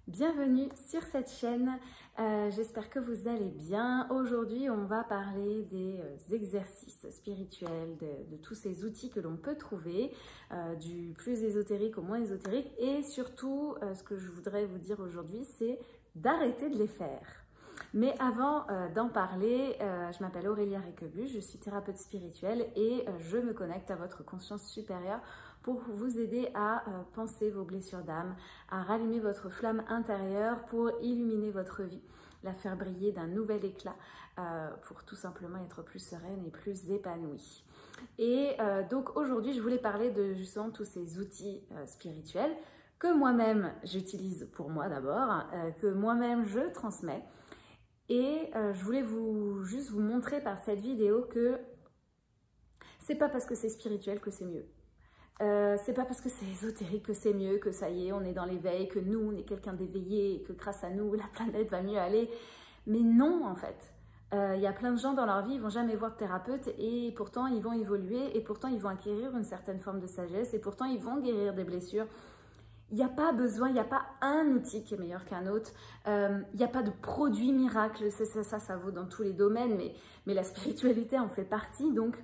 Bienvenue sur cette chaîne, j'espère que vous allez bien. Aujourd'hui on va parler des exercices spirituels, de tous ces outils que l'on peut trouver, du plus ésotérique au moins ésotérique, et surtout ce que je voudrais vous dire aujourd'hui c'est d'arrêter de les faire. Mais avant d'en parler, je m'appelle Aurélia Réquebus, je suis thérapeute spirituelle et je me connecte à votre conscience supérieure pour vous aider à penser vos blessures d'âme, à rallumer votre flamme intérieure pour illuminer votre vie, la faire briller d'un nouvel éclat pour tout simplement être plus sereine et plus épanouie. Et donc aujourd'hui, je voulais parler de justement tous ces outils spirituels que moi-même j'utilise pour moi d'abord, que moi-même je transmets. Et je voulais juste vous montrer par cette vidéo que c'est pas parce que c'est spirituel que c'est mieux. C'est pas parce que c'est ésotérique que c'est mieux, que ça y est, on est dans l'éveil, que nous, on est quelqu'un d'éveillé et que grâce à nous, la planète va mieux aller. Mais non, en fait. Il y a plein de gens dans leur vie, ils vont jamais voir de thérapeute et pourtant ils vont évoluer et pourtant ils vont acquérir une certaine forme de sagesse et pourtant ils vont guérir des blessures. Il n'y a pas besoin, il n'y a pas un outil qui est meilleur qu'un autre, il n'y a pas de produit miracle, ça vaut dans tous les domaines, mais la spiritualité en fait partie, donc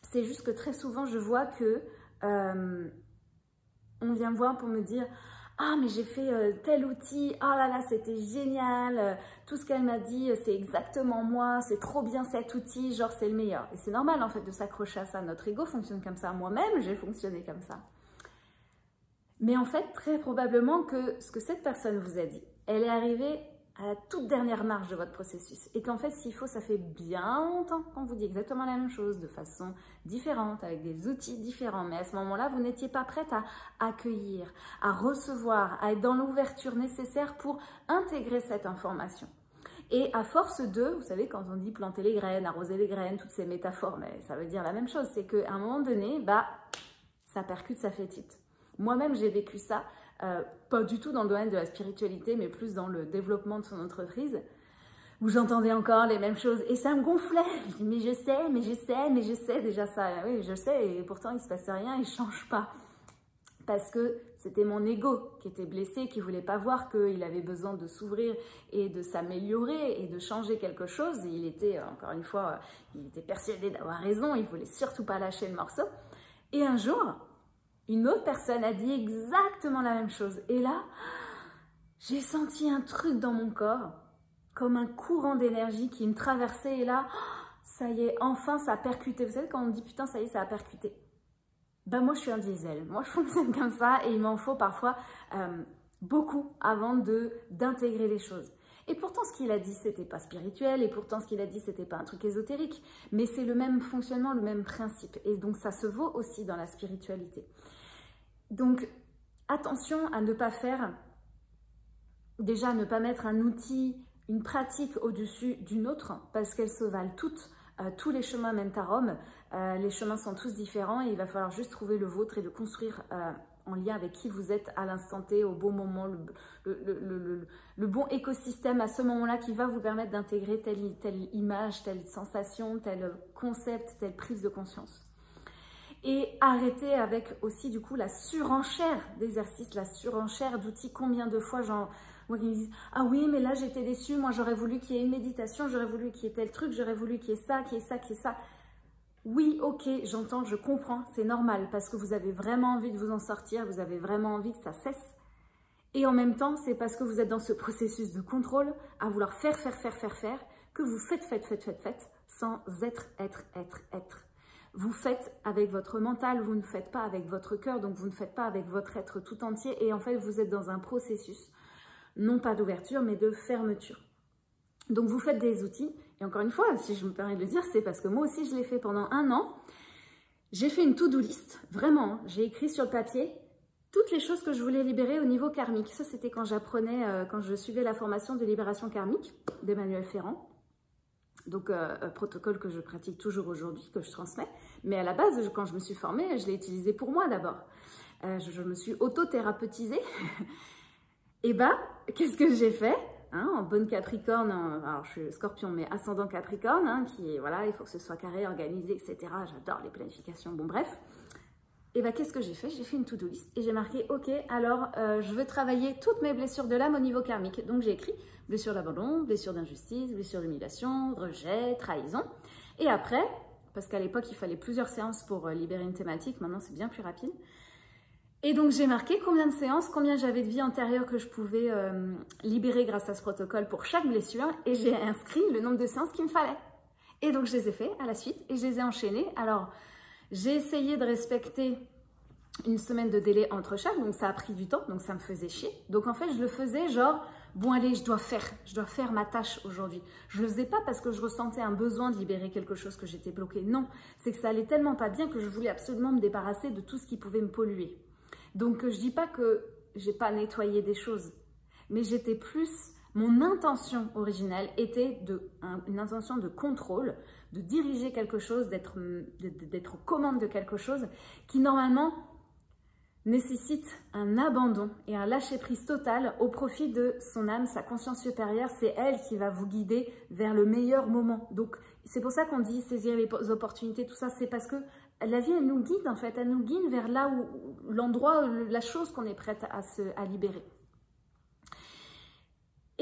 c'est juste que très souvent je vois que on vient me voir pour me dire « Ah mais j'ai fait tel outil, oh là là c'était génial, tout ce qu'elle m'a dit c'est exactement moi, c'est trop bien cet outil, genre c'est le meilleur ». Et c'est normal en fait de s'accrocher à ça, notre ego fonctionne comme ça, moi-même j'ai fonctionné comme ça. Mais en fait, très probablement que ce que cette personne vous a dit, elle est arrivée à la toute dernière marche de votre processus. Et qu'en fait, s'il faut, ça fait bien longtemps qu'on vous dit exactement la même chose, de façon différente, avec des outils différents. Mais à ce moment-là, vous n'étiez pas prête à accueillir, à recevoir, à être dans l'ouverture nécessaire pour intégrer cette information. Et à force de, vous savez, quand on dit planter les graines, arroser les graines, toutes ces métaphores, mais ça veut dire la même chose. C'est qu'à un moment donné, ça percute, ça fait tilt. Moi-même, j'ai vécu ça, pas du tout dans le domaine de la spiritualité, mais plus dans le développement de son entreprise, où j'entendais encore les mêmes choses et ça me gonflait. Je dis, mais je sais déjà ça. Oui, je sais, et pourtant, il ne se passe rien, il ne change pas. Parce que c'était mon ego qui était blessé, qui ne voulait pas voir qu'il avait besoin de s'ouvrir et de s'améliorer et de changer quelque chose. Et il était, encore une fois, il était persuadé d'avoir raison, il ne voulait surtout pas lâcher le morceau. Et un jour, une autre personne a dit exactement la même chose. Et là, j'ai senti un truc dans mon corps, comme un courant d'énergie qui me traversait. Et là, ça y est, enfin, ça a percuté. Vous savez, quand on dit putain, ça y est, ça a percuté. Ben moi, je suis un diesel. Moi, je fonctionne comme ça et il m'en faut parfois beaucoup avant d'intégrer les choses. Et pourtant, ce qu'il a dit, c'était pas spirituel. Et pourtant, ce qu'il a dit, c'était pas un truc ésotérique. Mais c'est le même fonctionnement, le même principe. Et donc, ça se vaut aussi dans la spiritualité. Donc, attention à ne pas faire, déjà à ne pas mettre un outil, une pratique au-dessus d'une autre, parce qu'elles se valent toutes. Tous les chemins mènent à Rome, les chemins sont tous différents et il va falloir juste trouver le vôtre et de construire en lien avec qui vous êtes à l'instant T, au bon moment, le bon écosystème à ce moment-là qui va vous permettre d'intégrer telle image, telle sensation, tel concept, telle prise de conscience. Et arrêter avec aussi du coup la surenchère d'exercices, la surenchère d'outils. Combien de fois moi qui me disent « Ah oui, mais là j'étais déçue, moi j'aurais voulu qu'il y ait une méditation, j'aurais voulu qu'il y ait tel truc, j'aurais voulu qu'il y ait ça, qu'il y ait ça, qu'il y ait ça. » Oui, ok, j'entends, je comprends, c'est normal parce que vous avez vraiment envie de vous en sortir, vous avez vraiment envie que ça cesse. Et en même temps, c'est parce que vous êtes dans ce processus de contrôle, à vouloir faire, que vous faites, sans être. Vous faites avec votre mental, vous ne faites pas avec votre cœur, donc vous ne faites pas avec votre être tout entier. Et en fait, vous êtes dans un processus, non pas d'ouverture, mais de fermeture. Donc vous faites des outils. Et encore une fois, si je me permets de le dire, c'est parce que moi aussi, je l'ai fait pendant 1 an. J'ai fait une to-do list, vraiment. J'ai écrit sur le papier toutes les choses que je voulais libérer au niveau karmique. Ça, c'était quand j'apprenais, quand je suivais la formation de libération karmique d'Emmanuel Ferrand. Donc, protocole que je pratique toujours aujourd'hui, que je transmets. Mais à la base, quand je me suis formée, je l'ai utilisé pour moi d'abord. Je me suis auto-thérapeutisée. Et qu'est-ce que j'ai fait en bonne Capricorne, alors je suis Scorpion, mais ascendant Capricorne, qui est, voilà, il faut que ce soit carré, organisé, etc. J'adore les planifications, bon bref. Et bien, qu'est-ce que j'ai fait? J'ai fait une to-do list et j'ai marqué, ok, alors je veux travailler toutes mes blessures de l'âme au niveau karmique. Donc, j'ai écrit blessure d'abandon, blessure d'injustice, blessure d'humiliation, rejet, trahison. Et après, parce qu'à l'époque, il fallait plusieurs séances pour libérer une thématique, maintenant c'est bien plus rapide. Et donc, j'ai marqué combien de séances, combien j'avais de vie antérieure que je pouvais libérer grâce à ce protocole pour chaque blessure. Et j'ai inscrit le nombre de séances qu'il me fallait. Et donc, je les ai fait à la suite et je les ai enchaînées. Alors, j'ai essayé de respecter une semaine de délai entre chaque, donc ça a pris du temps, donc ça me faisait chier. Donc en fait, je le faisais genre, bon allez, je dois faire ma tâche aujourd'hui. Je le faisais pas parce que je ressentais un besoin de libérer quelque chose que j'étais bloquée. Non, c'est que ça allait tellement pas bien que je voulais absolument me débarrasser de tout ce qui pouvait me polluer. Donc je dis pas que j'ai pas nettoyé des choses, mais j'étais plus... Mon intention originelle était une intention de contrôle, de diriger quelque chose, d'être aux commandes de quelque chose qui normalement nécessite un abandon et un lâcher-prise total au profit de son âme, sa conscience supérieure. C'est elle qui va vous guider vers le meilleur moment. Donc c'est pour ça qu'on dit saisir les opportunités, tout ça, c'est parce que la vie, elle nous guide en fait, elle nous guide vers là où l'endroit, la chose qu'on est prête à libérer.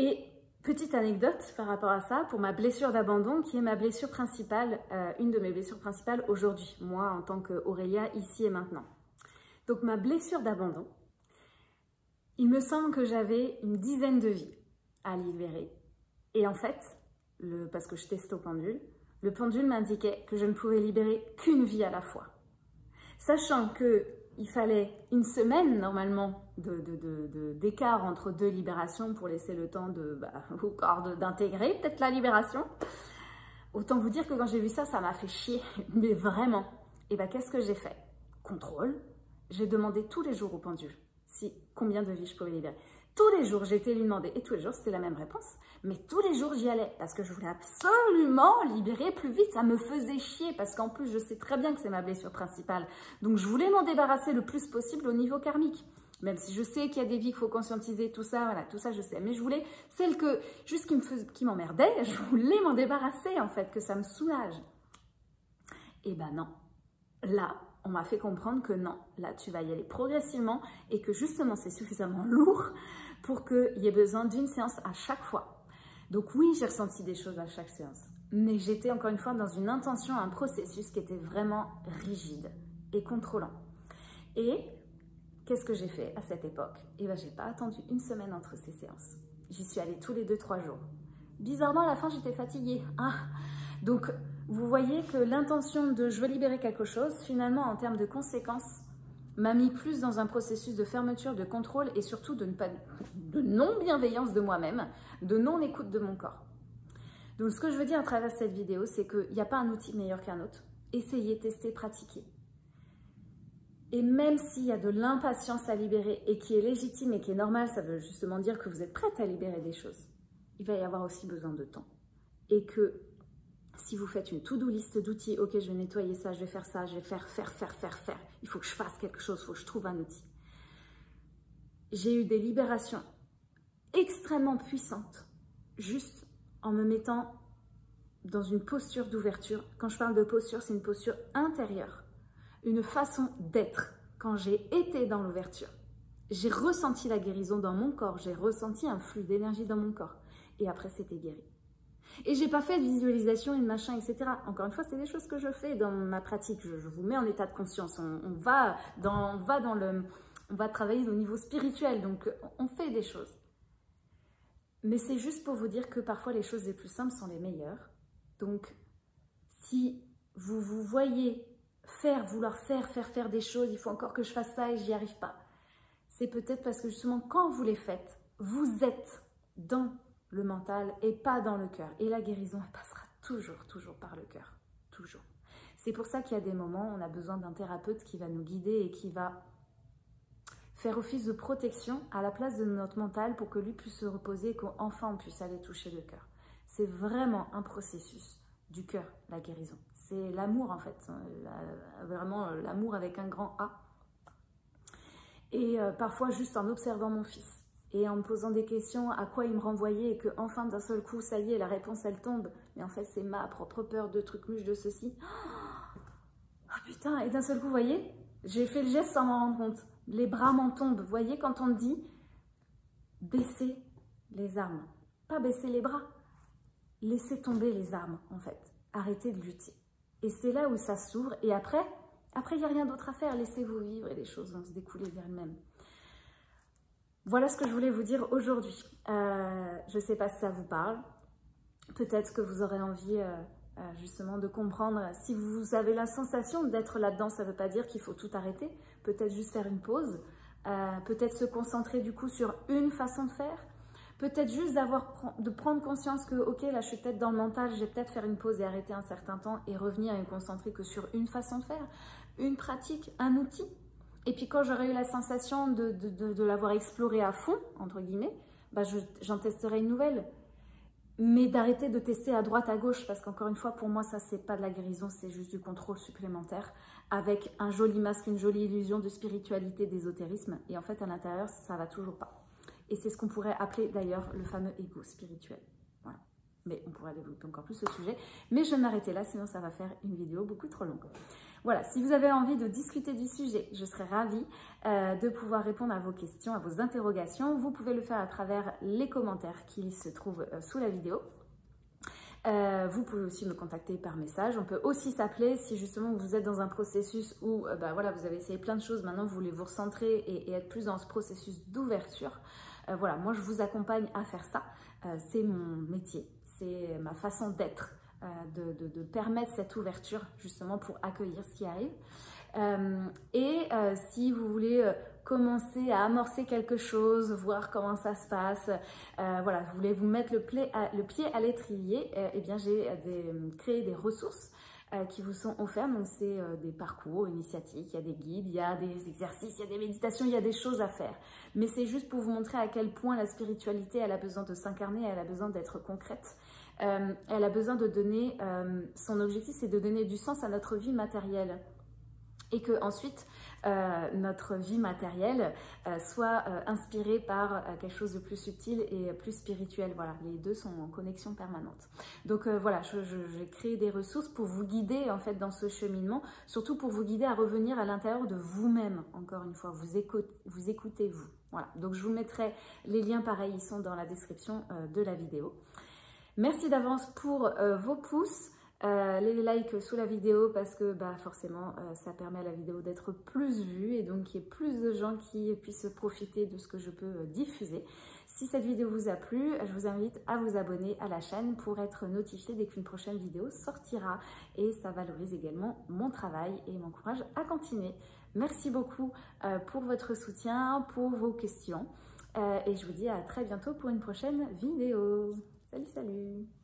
Et petite anecdote par rapport à ça, pour ma blessure d'abandon, qui est ma blessure principale, une de mes blessures principales aujourd'hui, moi en tant qu'Aurélia, ici et maintenant. Donc ma blessure d'abandon, il me semble que j'avais une dizaine de vies à libérer. Et en fait, parce que je teste au pendule, le pendule m'indiquait que je ne pouvais libérer qu'une vie à la fois. Sachant que il fallait une semaine, normalement, d'écart entre deux libérations pour laisser le temps au corps d'intégrer peut-être la libération. Autant vous dire que quand j'ai vu ça, ça m'a fait chier. Mais vraiment. Et bien, qu'est-ce que j'ai fait? Contrôle. J'ai demandé tous les jours au pendule combien de vies je pouvais libérer. Tous les jours, j'ai été lui demander. Et tous les jours, c'était la même réponse. Mais tous les jours, j'y allais. Parce que je voulais absolument libérer plus vite. Ça me faisait chier. Parce qu'en plus, je sais très bien que c'est ma blessure principale. Donc, je voulais m'en débarrasser le plus possible au niveau karmique. Même si je sais qu'il y a des vies qu'il faut conscientiser, tout ça, voilà, tout ça, je sais. Mais je voulais celle qui m'emmerdait, je voulais m'en débarrasser, en fait, que ça me soulage. Et ben non. Là, on m'a fait comprendre que non, là tu vas y aller progressivement et que justement c'est suffisamment lourd pour qu'il y ait besoin d'une séance à chaque fois. Donc oui, j'ai ressenti des choses à chaque séance, mais j'étais encore une fois dans une intention, un processus qui était vraiment rigide et contrôlant. Et qu'est-ce que j'ai fait à cette époque? Eh bien, j'ai pas attendu une semaine entre ces séances. J'y suis allée tous les 2-3 jours. Bizarrement, à la fin, j'étais fatiguée. Donc, vous voyez que l'intention de « je veux libérer quelque chose », finalement, en termes de conséquences, m'a mis plus dans un processus de fermeture, de contrôle et surtout de non-bienveillance de moi-même, de non-écoute de mon corps. Donc, ce que je veux dire à travers cette vidéo, c'est qu'il n'y a pas un outil meilleur qu'un autre. Essayez, testez, pratiquez. Et même s'il y a de l'impatience à libérer et qui est légitime et qui est normale, ça veut justement dire que vous êtes prête à libérer des choses, il va y avoir aussi besoin de temps. Et que si vous faites une to-do list d'outils, ok, je vais nettoyer ça, je vais faire ça, je vais faire, il faut que je fasse quelque chose, il faut que je trouve un outil. J'ai eu des libérations extrêmement puissantes, juste en me mettant dans une posture d'ouverture. Quand je parle de posture, c'est une posture intérieure, une façon d'être. Quand j'ai été dans l'ouverture, j'ai ressenti la guérison dans mon corps, j'ai ressenti un flux d'énergie dans mon corps. Et après, c'était guéri. Et j'ai pas fait de visualisation et de machin, etc. Encore une fois, c'est des choses que je fais dans ma pratique. Je vous mets en état de conscience. On va travailler au niveau spirituel. Donc, on fait des choses. Mais c'est juste pour vous dire que parfois, les choses les plus simples sont les meilleures. Donc, si vous vous voyez vouloir faire des choses, il faut encore que je fasse ça et j'y arrive pas. C'est peut-être parce que justement, quand vous les faites, vous êtes dans le mental et pas dans le cœur. Et la guérison, elle passera toujours par le cœur. Toujours. C'est pour ça qu'il y a des moments où on a besoin d'un thérapeute qui va nous guider et qui va faire office de protection à la place de notre mental pour que lui puisse se reposer et qu'enfin on puisse aller toucher le cœur. C'est vraiment un processus du cœur, la guérison. C'est l'amour en fait, vraiment l'amour avec un grand A. Et parfois juste en observant mon fils et en me posant des questions à quoi il me renvoyait et que enfin d'un seul coup, ça y est, la réponse elle tombe. Mais en fait, c'est ma propre peur de trucmuche de ceci. Oh putain, et d'un seul coup, vous voyez, J'ai fait le geste sans m'en rendre compte. Les bras m'en tombent. Vous voyez, quand on dit baisser les armes, pas baisser les bras, laisser tomber les armes en fait. Arrêtez de lutter. Et c'est là où ça s'ouvre. Et après, il n'y a rien d'autre à faire. Laissez-vous vivre et les choses vont se découler d'elles-mêmes. Voilà ce que je voulais vous dire aujourd'hui. Je ne sais pas si ça vous parle. Peut-être que vous aurez envie justement de comprendre. Si vous avez la sensation d'être là-dedans, ça ne veut pas dire qu'il faut tout arrêter. Peut-être juste faire une pause. Peut-être se concentrer du coup sur une façon de faire. Peut-être juste de prendre conscience que, ok, là je suis peut-être dans le mental, je vais peut-être faire une pause et arrêter un certain temps et revenir et me concentrer que sur une façon de faire, une pratique, un outil. Et puis quand j'aurai eu la sensation de l'avoir exploré à fond, entre guillemets, bah j'en testerai une nouvelle. Mais d'arrêter de tester à droite, à gauche, parce qu'encore une fois, pour moi, ça, c'est pas de la guérison, c'est juste du contrôle supplémentaire, avec un joli masque, une jolie illusion de spiritualité, d'ésotérisme. Et en fait, à l'intérieur, ça va toujours pas. Et c'est ce qu'on pourrait appeler d'ailleurs le fameux ego spirituel. Voilà. Mais on pourrait développer encore plus le sujet. Mais je vais m'arrêter là, sinon ça va faire une vidéo beaucoup trop longue. Voilà, si vous avez envie de discuter du sujet, je serais ravie de pouvoir répondre à vos questions, à vos interrogations. Vous pouvez le faire à travers les commentaires qui se trouvent sous la vidéo. Vous pouvez aussi me contacter par message. On peut aussi s'appeler si justement vous êtes dans un processus où voilà, vous avez essayé plein de choses, maintenant vous voulez vous recentrer et être plus dans ce processus d'ouverture. Voilà, moi je vous accompagne à faire ça. C'est mon métier, c'est ma façon d'être, de permettre cette ouverture justement pour accueillir ce qui arrive. Si vous voulez commencer à amorcer quelque chose, voir comment ça se passe, voilà, vous voulez vous mettre le pied à l'étrier, eh bien j'ai créé des ressources qui vous sont offertes. Donc c'est des parcours initiatiques, il y a des guides, il y a des exercices, il y a des méditations, il y a des choses à faire. Mais c'est juste pour vous montrer à quel point la spiritualité, elle a besoin de s'incarner, elle a besoin d'être concrète. Elle a besoin de donner, son objectif c'est de donner du sens à notre vie matérielle. Et que ensuite notre vie matérielle soit inspirée par quelque chose de plus subtil et plus spirituel. Voilà, les deux sont en connexion permanente. Donc voilà, j'ai créé des ressources pour vous guider en fait dans ce cheminement, surtout pour vous guider à revenir à l'intérieur de vous-même. Encore une fois, vous écoutez vous. Voilà, donc je vous mettrai les liens pareils, ils sont dans la description de la vidéo. Merci d'avance pour vos pouces. Les likes sous la vidéo parce que forcément ça permet à la vidéo d'être plus vue et donc qu'il y ait plus de gens qui puissent profiter de ce que je peux diffuser. Si cette vidéo vous a plu, je vous invite à vous abonner à la chaîne pour être notifié dès qu'une prochaine vidéo sortira et ça valorise également mon travail et m'encourage à continuer. Merci beaucoup pour votre soutien, pour vos questions et je vous dis à très bientôt pour une prochaine vidéo. Salut, salut!